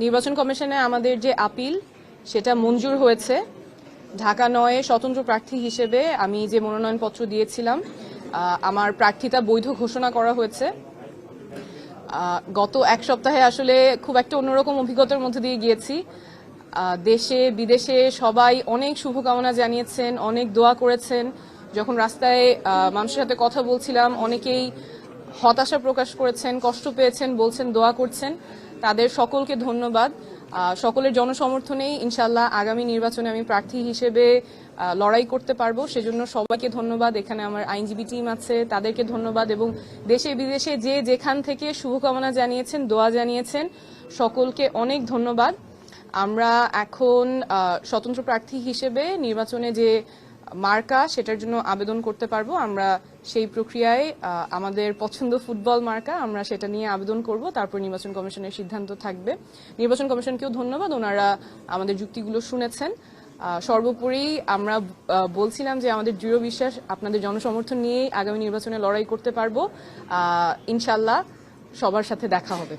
নির্বাচন কমিশনে আমাদের যে আপিল সেটা মঞ্জুর হয়েছে। ঢাকা ৯-এ স্বতন্ত্র প্রার্থী হিসেবে আমি যে মনোনয়নপত্র দিয়েছিলাম আমার প্রার্থিতা বৈধ ঘোষণা করা হয়েছে। গত এক সপ্তাহে আসলে খুব একটা অন্যরকম অভিজ্ঞতার মধ্যে দিয়ে গিয়েছি। দেশে বিদেশে সবাই অনেক শুভকামনা জানিয়েছেন, অনেক দোয়া করেছেন। যখন রাস্তায় মানুষের সাথে কথা বলছিলাম অনেকেই হতাশা প্রকাশ করেছেন, কষ্ট পেয়েছেন, বলছেন দোয়া করছেন। তাদের সকলকে ধন্যবাদ। সকলের জনসমর্থনেই ইনশাল্লাহ আগামী নির্বাচনে আমি প্রার্থী হিসেবে লড়াই করতে পারবো। সেজন্য সবাইকে ধন্যবাদ। এখানে আমার আইনজীবী টিম আছে, তাদেরকে ধন্যবাদ। এবং দেশে বিদেশে যে যেখান থেকে শুভকামনা জানিয়েছেন, দোয়া জানিয়েছেন, সকলকে অনেক ধন্যবাদ। আমরা এখন স্বতন্ত্র প্রার্থী হিসেবে নির্বাচনে যে মার্কা সেটার জন্য আবেদন করতে পারবো। আমরা সেই প্রক্রিয়ায় আমাদের পছন্দ ফুটবল মার্কা, আমরা সেটা নিয়ে আবেদন করব। তারপর নির্বাচন কমিশনের সিদ্ধান্ত থাকবে। নির্বাচন কমিশনকেও ধন্যবাদ, ওনারা আমাদের যুক্তিগুলো শুনেছেন। সর্বোপরি আমরা বলছিলাম যে আমাদের দৃঢ় বিশ্বাস আপনাদের জনসমর্থন নিয়েই আগামী নির্বাচনে লড়াই করতে পারবো। ইনশাল্লাহ সবার সাথে দেখা হবে।